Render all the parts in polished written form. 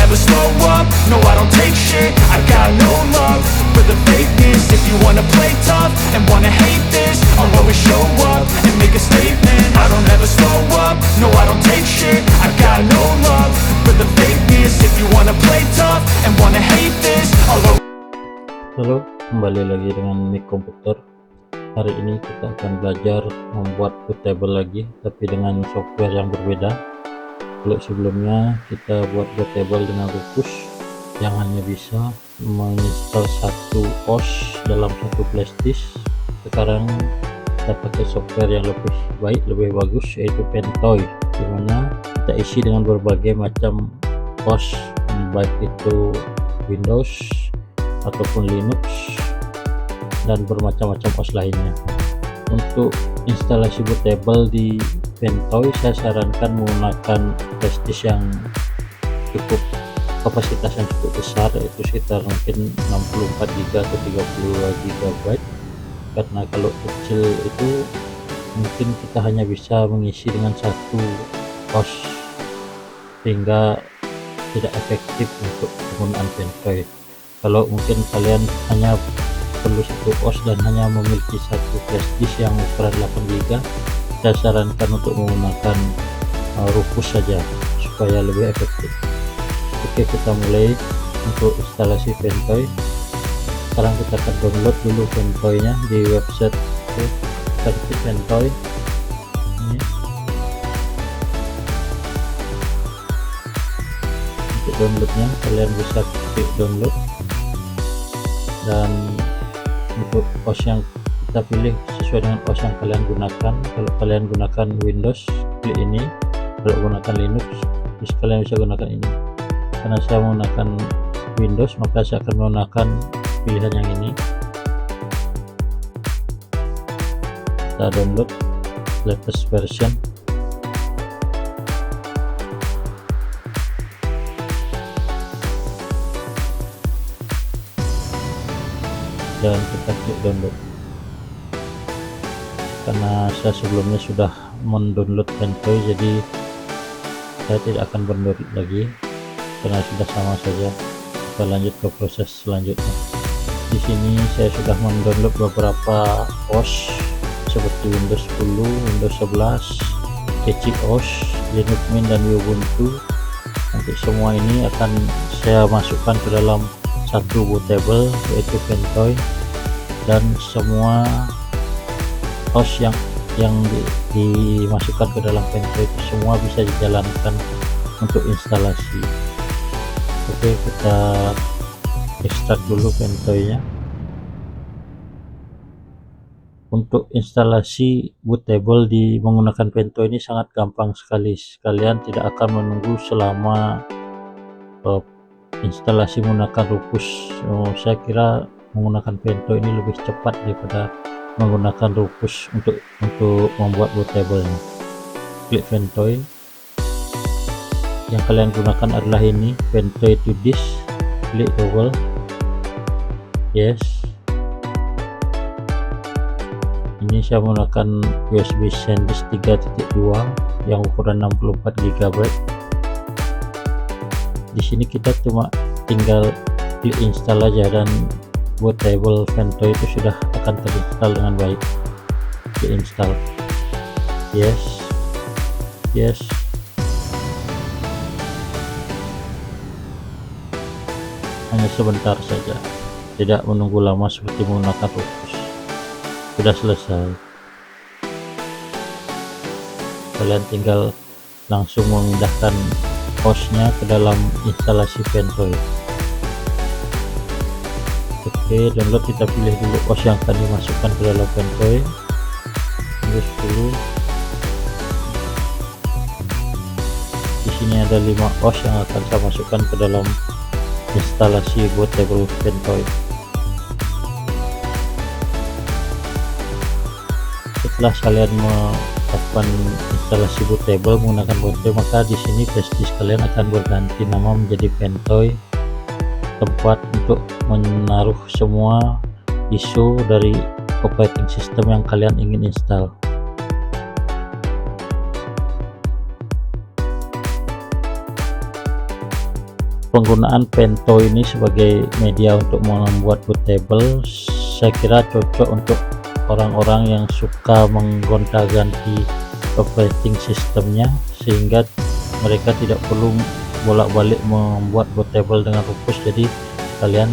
never slow up, no I don't take shit. I got no love for the fakeness. If you wanna play tough and wanna hate this, I'll always show up and make a statement. I don't ever slow up, no I don't take shit. I got no love for the fakeness. If you wanna play tough and wanna hate this, I'll always... Halo, kembali lagi dengan Mic Komputer. Hari ini kita akan belajar membuat bootable lagi, tapi dengan software yang berbeda. Kalau sebelumnya kita buat bootable dengan Rufus yang hanya bisa menginstal satu OS dalam satu flashdisk. Sekarang kita pakai software yang lebih baik, lebih bagus, yaitu Pentoy, dimana kita isi dengan berbagai macam OS, baik itu Windows ataupun Linux dan bermacam-macam OS lainnya. Untuk instalasi bootable di Pentoy, saya sarankan menggunakan flashdisk yang cukup kapasitas yang cukup besar, yaitu sekitar mungkin 64 GB atau 32 GB, karena kalau kecil itu mungkin kita hanya bisa mengisi dengan satu OS sehingga tidak efektif untuk penggunaan Pentoy. Kalau mungkin kalian hanya perlu satu OS dan hanya memiliki satu flashdisk yang ukuran 8 GB, saya sarankan untuk menggunakan Rufus saja supaya lebih efektif. Oke, kita mulai untuk instalasi Pentoy. Sekarang kita akan download dulu Pentoy-nya di website seperti Pentoy ini. Untuk downloadnya kalian bisa klik download, dan untuk OS yang kita pilih sesuai dengan OS yang kalian gunakan. Kalau kalian gunakan Windows, klik ini. Kalau gunakan Linux, kalian bisa gunakan ini. Karena saya menggunakan Windows, maka saya akan menggunakan pilihan yang ini. Kita download latest version. Dan kita klik download. Karena saya sebelumnya sudah mendownload Pentoy, jadi saya tidak akan mendownload lagi karena sudah sama saja. Kita lanjut ke proses selanjutnya. Di sini saya sudah mendownload beberapa OS seperti Windows 10, Windows 11, Kecik OS, Linux Mint, dan Ubuntu. Nanti semua ini akan saya masukkan ke dalam satu bootable, yaitu Pentoy, dan semua OS yang dimasukkan ke dalam Pentoy itu semua bisa dijalankan untuk instalasi. Oke, kita ekstrak dulu Pentoy-nya. Untuk instalasi bootable di menggunakan Pentoy ini sangat gampang sekali. Kalian tidak akan menunggu selama instalasi menggunakan Rufus. Saya kira menggunakan Pentoy ini lebih cepat daripada menggunakan Rufus untuk membuat bootable-nya. Klik Pentoy. Yang kalian gunakan adalah ini, Pentoy to disk. Klik double. Yes. Ini saya menggunakan USB SanDisk 3.2 yang ukuran 64 GB. Di sini kita cuma tinggal klik install aja, dan bootable Pentoy itu sudah akan terinstall dengan baik. Klik install. Yes. Yes. Hanya sebentar saja, tidak menunggu lama seperti menggunakan Rufus. Sudah selesai. Kalian tinggal langsung memindahkan OS-nya ke dalam instalasi Pentoy. Oke, download, kita pilih dulu OS yang akan dimasukkan ke dalam Pentoy. Windows 10. Di sini ada 5 OS yang akan saya masukkan ke dalam instalasi bootable Pentoy. Setelah kalian melakukan instalasi bootable menggunakan Pentoy, maka di sini flashdisk kalian akan berganti nama menjadi Pentoy, tempat untuk menaruh semua ISO dari operating system yang kalian ingin install. penggunaan Pentoi ini sebagai media untuk membuat bootable saya kira cocok untuk orang-orang yang suka menggonta-ganti operating sistemnya, sehingga mereka tidak perlu bolak-balik membuat bootable dengan Rufus. Jadi kalian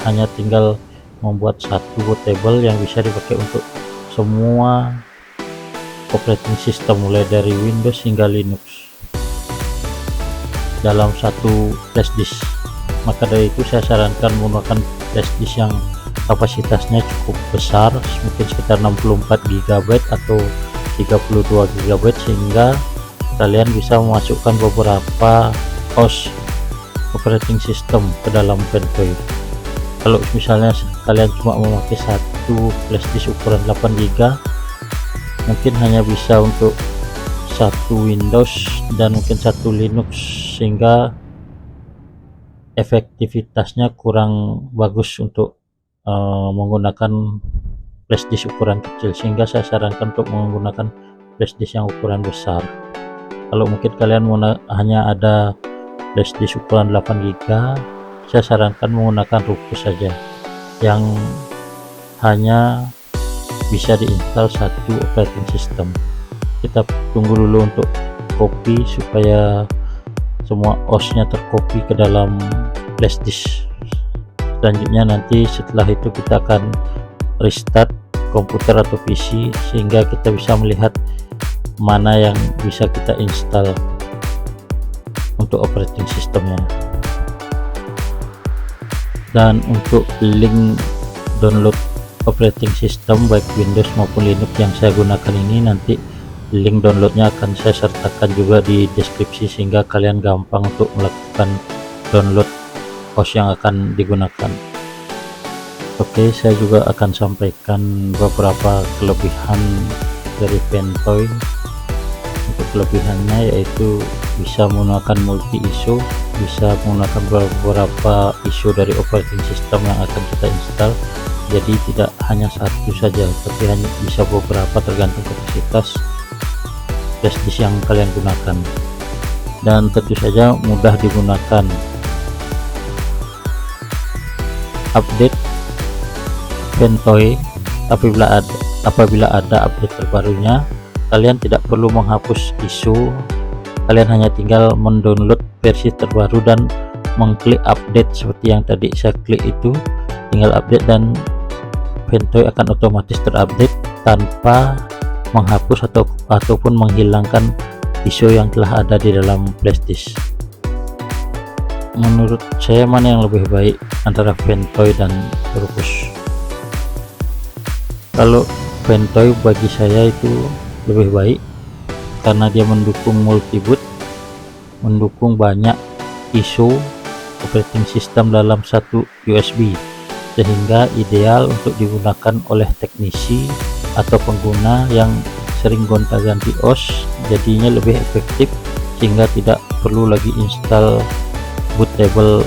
hanya tinggal membuat satu bootable yang bisa dipakai untuk semua operating system mulai dari Windows hingga Linux dalam satu flash disk. Maka dari itu saya sarankan menggunakan flash disk yang kapasitasnya cukup besar, mungkin sekitar 64 GB atau 32 GB, sehingga kalian bisa memasukkan beberapa OS operating system ke dalam Pentoi. Kalau misalnya kalian cuma memakai satu flash disk ukuran 8 GB, mungkin hanya bisa untuk satu Windows dan mungkin satu Linux, sehingga efektivitasnya kurang bagus untuk menggunakan flash disk ukuran kecil, sehingga saya sarankan untuk menggunakan flash disk yang ukuran besar. Kalau mungkin kalian hanya ada flash disk ukuran 8 GB, saya sarankan menggunakan Rufus saja yang hanya bisa diinstal satu operating system. Kita tunggu dulu untuk copy supaya semua OS-nya tercopy ke dalam flash disk. Selanjutnya nanti setelah itu kita akan restart komputer atau PC sehingga kita bisa melihat mana yang bisa kita install untuk operating systemnya. Dan untuk link download operating system baik Windows maupun Linux yang saya gunakan ini, nanti link downloadnya akan saya sertakan juga di deskripsi sehingga kalian gampang untuk melakukan download OS yang akan digunakan. Oke, saya juga akan sampaikan beberapa kelebihan dari Pentoi. Untuk kelebihannya yaitu bisa menggunakan multi ISO, bisa menggunakan beberapa ISO dari operating system yang akan kita install. Jadi tidak hanya satu saja, tapi hanya bisa beberapa tergantung kapasitas flash disk yang kalian gunakan, dan tentu saja mudah digunakan. Update Pentoi apabila ada update terbarunya, kalian tidak perlu menghapus ISO, kalian hanya tinggal mendownload versi terbaru dan mengklik update seperti yang tadi saya klik itu, tinggal update dan Pentoi akan otomatis terupdate tanpa menghapus ataupun menghilangkan ISO yang telah ada di dalam flash disk. Menurut saya mana yang lebih baik antara Pentoi dan Rufus? Kalau Pentoi bagi saya itu lebih baik karena dia mendukung multi boot, mendukung banyak ISO operating system dalam satu USB, sehingga ideal untuk digunakan oleh teknisi atau pengguna yang sering gonta-ganti OS. Jadinya lebih efektif sehingga tidak perlu lagi install bootable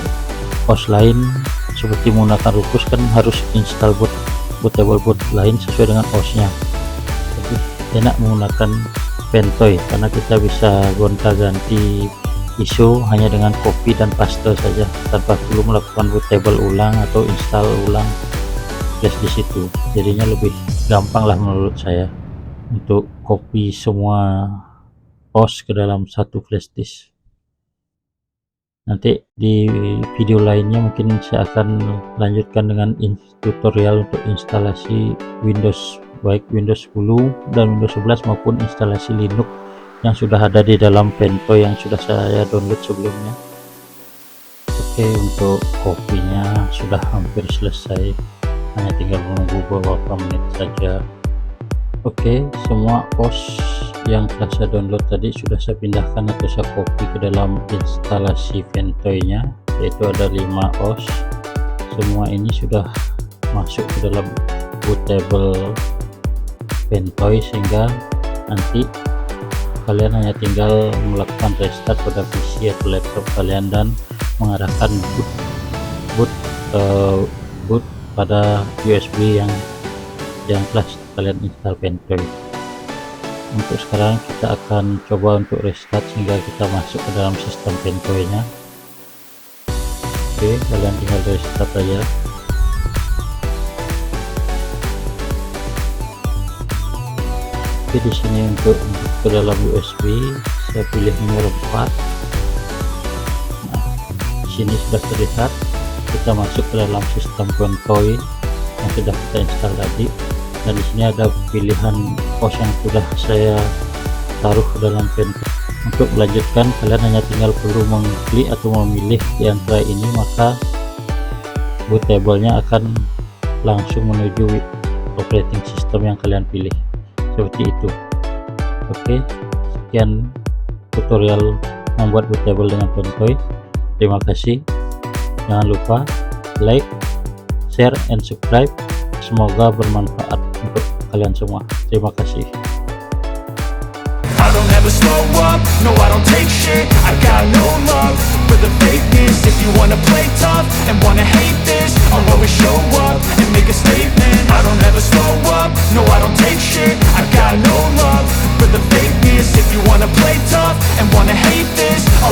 OS lain seperti menggunakan Rufus, kan harus install bootable boot lain sesuai dengan OS-nya. Jadi enak menggunakan Pentoi karena kita bisa gonta-ganti ISO hanya dengan copy dan paste saja tanpa perlu melakukan bootable ulang atau install ulang flash disk itu. Jadinya lebih gampang lah menurut saya untuk copy semua OS ke dalam satu flash disk. Nanti di video lainnya mungkin saya akan lanjutkan dengan tutorial untuk instalasi Windows, baik Windows 10 dan Windows 11 maupun instalasi Linux yang sudah ada di dalam Pentoi yang sudah saya download sebelumnya. Oke, untuk kopinya sudah hampir selesai, hanya tinggal menunggu beberapa menit saja. Oke, semua OS yang telah saya download tadi sudah saya pindahkan atau saya copy ke dalam instalasi Pentoi nya, yaitu ada 5 OS. Semua ini sudah masuk ke dalam bootable Pentoi sehingga nanti kalian hanya tinggal melakukan restart pada PC atau laptop kalian dan mengarahkan boot pada USB yang telah kalian install Pentoi. Untuk sekarang kita akan coba untuk restart sehingga kita masuk ke dalam sistem Pentoi nya. Oke, kalian tinggal restart aja. Oke, di sini untuk ke dalam USB saya pilih nomor 4. Nah, di sini sudah terlihat kita masuk ke dalam sistem konvoy yang sudah kita install tadi, dan di sini ada pilihan pos yang sudah saya taruh ke dalam pen. Untuk melanjutkan, kalian hanya tinggal perlu mengklik atau memilih di antara ini, maka bootable-nya akan langsung menuju operating system yang kalian pilih, seperti itu. Oke, sekian tutorial membuat bootable dengan konvoy. Terima kasih. Jangan lupa like, share, and subscribe. Semoga bermanfaat untuk kalian semua. Terima kasih. I don't ever slow up, no I don't take shit. I got no love for the fakeness. If you wanna play tough and wanna hate this, I'll always show up and make a statement. I don't ever slow up, no I don't take shit. I got no love for the fakeness. If you wanna play tough and